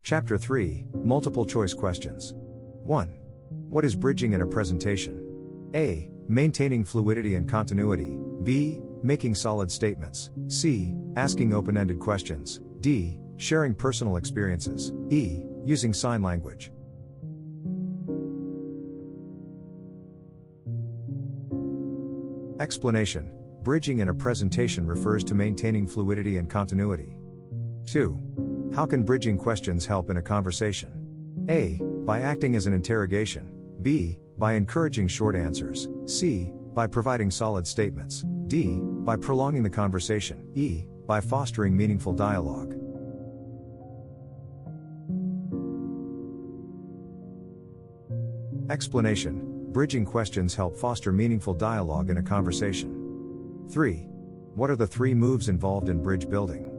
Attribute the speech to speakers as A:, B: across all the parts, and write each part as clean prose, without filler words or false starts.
A: Chapter 3, Multiple Choice Questions. 1. What is bridging in a presentation? A. Maintaining fluidity and continuity. B. Making solid statements. C. Asking open-ended questions. D. Sharing personal experiences. E. Using sign language. Explanation. Bridging in a presentation refers to maintaining fluidity and continuity. 2. How can bridging questions help in a conversation? A. By acting as an interrogation. B. By encouraging short answers. C. By providing solid statements. D. By prolonging the conversation. E. By fostering meaningful dialogue. Explanation. Bridging questions help foster meaningful dialogue in a conversation. 3. What are the 3 moves involved in bridge building?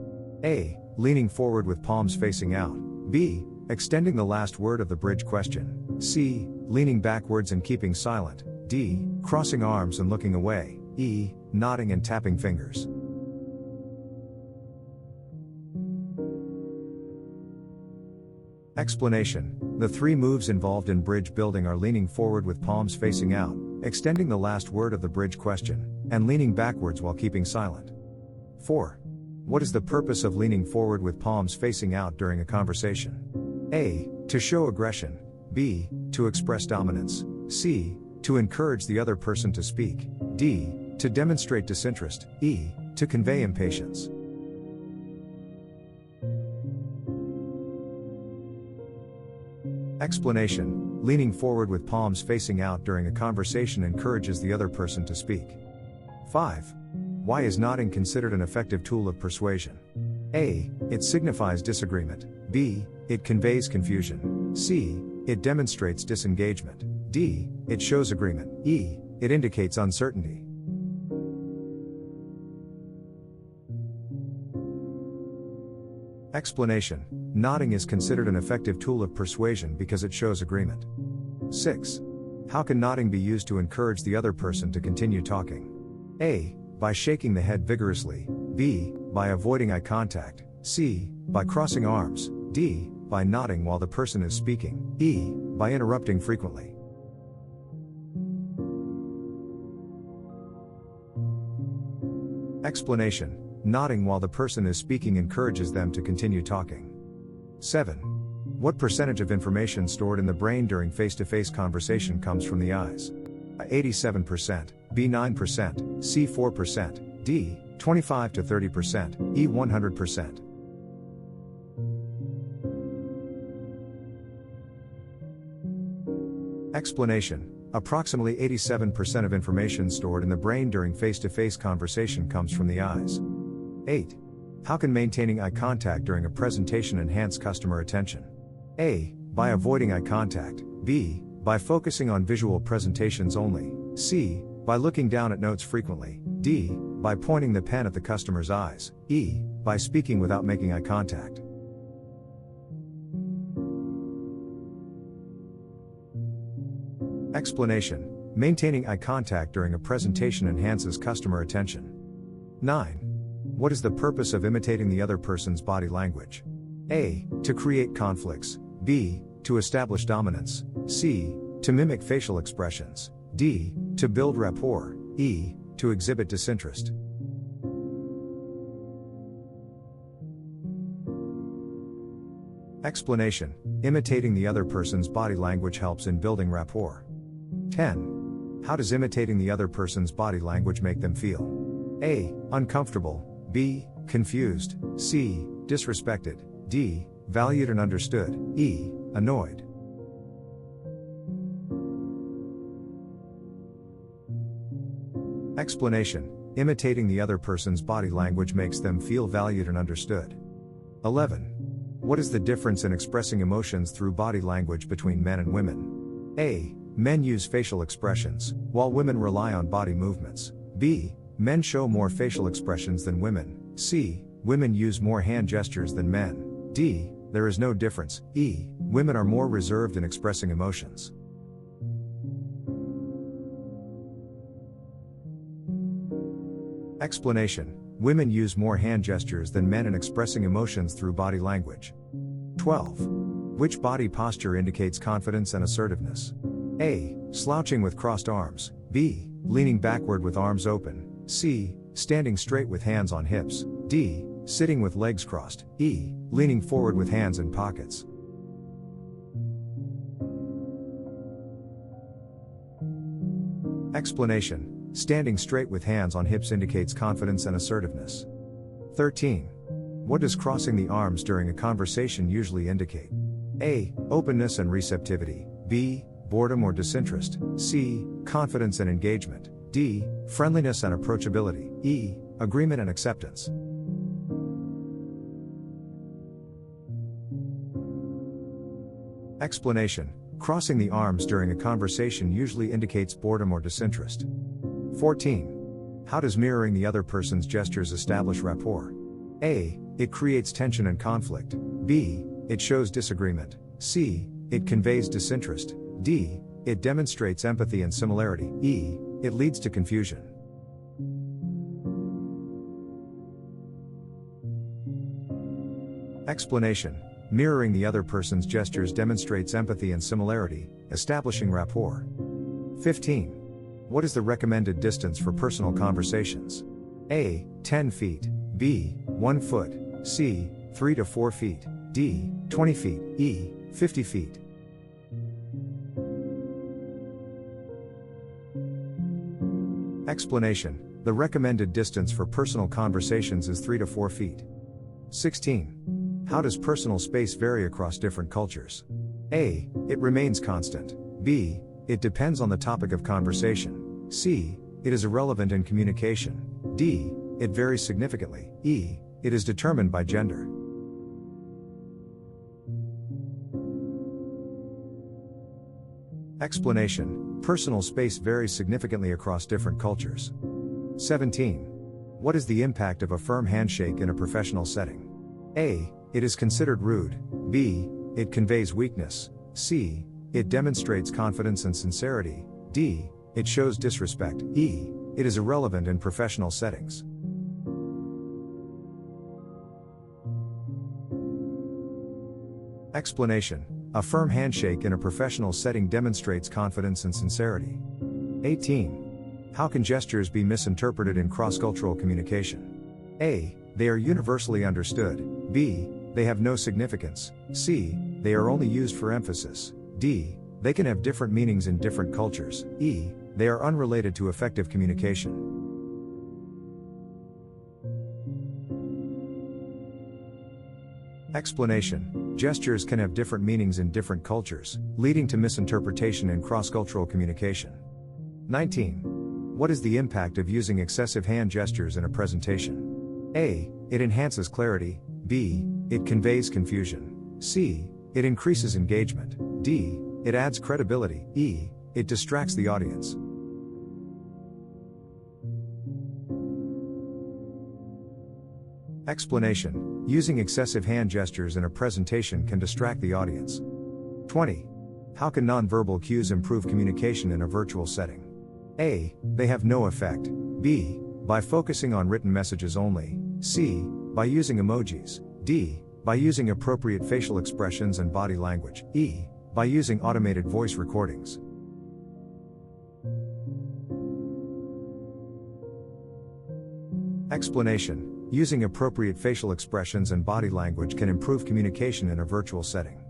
A: A. Leaning forward with palms facing out. B. Extending the last word of the bridge question. C. Leaning backwards and keeping silent. D. Crossing arms and looking away. E. Nodding and tapping fingers. Explanation. The 3 moves involved in bridge building are leaning forward with palms facing out, extending the last word of the bridge question, and leaning backwards while keeping silent. 4. What is the purpose of leaning forward with palms facing out during a conversation? A. To show aggression. B. To express dominance. C. To encourage the other person to speak. D. To demonstrate disinterest. E. To convey impatience. Explanation. Leaning forward with palms facing out during a conversation encourages the other person to speak. 5. Why is nodding considered an effective tool of persuasion? A. It signifies disagreement. B. It conveys confusion. C. It demonstrates disengagement. D. It shows agreement. E. It indicates uncertainty. Explanation. Nodding is considered an effective tool of persuasion because it shows agreement. 6. How can nodding be used to encourage the other person to continue talking? A. By shaking the head vigorously. B. By avoiding eye contact. C. By crossing arms. D. By nodding while the person is speaking. E. By interrupting frequently. Explanation. Nodding while the person is speaking encourages them to continue talking. 7. What percentage of information stored in the brain during face-to-face conversation comes from the eyes? A. 87%, B. 9%, C. 4%, D. 25 to 30%, E. 100%. Explanation. Approximately 87% of information stored in the brain during face-to-face conversation comes from the eyes. 8. How can maintaining eye contact during a presentation enhance customer attention? A. By avoiding eye contact. B. By focusing on visual presentations only. C. By looking down at notes frequently. D. By pointing the pen at the customer's eyes. E. By speaking without making eye contact. Explanation. Maintaining eye contact during a presentation enhances customer attention. 9. What is the purpose of imitating the other person's body language? A. To create conflicts. B. To establish dominance. C. To mimic facial expressions. D. To build rapport. E. To exhibit disinterest. Explanation. Imitating the other person's body language helps in building rapport. 10. How does imitating the other person's body language make them feel? A. Uncomfortable. B. Confused. C. Disrespected. D. Valued and understood. E. Annoyed. Explanation. Imitating the other person's body language makes them feel valued and understood. 11. What is the difference in expressing emotions through body language between men and women? A. Men use facial expressions, while women rely on body movements. B. Men show more facial expressions than women. C. Women use more hand gestures than men. D. There is no difference. E. Women are more reserved in expressing emotions. Explanation. Women use more hand gestures than men in expressing emotions through body language. 12. Which body posture indicates confidence and assertiveness? A. Slouching with crossed arms. B. Leaning backward with arms open. C. Standing straight with hands on hips. D. Sitting with legs crossed. E. Leaning forward with hands in pockets. Explanation. Standing straight with hands on hips indicates confidence and assertiveness. 13. What does crossing the arms during a conversation usually indicate? A. Openness and receptivity. B. Boredom or disinterest. C. Confidence and engagement. D. Friendliness and approachability. E. Agreement and acceptance. Explanation. Crossing the arms during a conversation usually indicates boredom or disinterest. 14. How does mirroring the other person's gestures establish rapport? A. It creates tension and conflict. B. It shows disagreement. C. It conveys disinterest. D. It demonstrates empathy and similarity. E. It leads to confusion. Explanation. Mirroring the other person's gestures demonstrates empathy and similarity, establishing rapport. 15. What is the recommended distance for personal conversations? A. 10 feet. B. 1 foot. C. 3 to 4 feet. D. 20 feet. E. 50 feet. Explanation. The recommended distance for personal conversations is 3 to 4 feet. 16. How does personal space vary across different cultures? A. It remains constant. B. It depends on the topic of conversation. C. It is irrelevant in communication. D. It varies significantly. E. It is determined by gender. Explanation. Personal space varies significantly across different cultures. 17. What is the impact of a firm handshake in a professional setting? A. It is considered rude. B. It conveys weakness. C. It demonstrates confidence and sincerity. D. It shows disrespect. E. It is irrelevant in professional settings. Explanation. A firm handshake in a professional setting demonstrates confidence and sincerity. 18. How can gestures be misinterpreted in cross-cultural communication? A. They are universally understood. B. They have no significance. C. They are only used for emphasis. D. They can have different meanings in different cultures. E. They are unrelated to effective communication. Explanation. Gestures can have different meanings in different cultures, leading to misinterpretation in cross-cultural communication. 19. What is the impact of using excessive hand gestures in a presentation? A. It enhances clarity. B. It conveys confusion. C. It increases engagement. D. It adds credibility. E. It distracts the audience. Explanation. Using excessive hand gestures in a presentation can distract the audience. 20. How can nonverbal cues improve communication in a virtual setting? A. They have no effect. B. By focusing on written messages only. C. By using emojis. D. By using appropriate facial expressions and body language. E. By using automated voice recordings. Explanation. Using appropriate facial expressions and body language can improve communication in a virtual setting.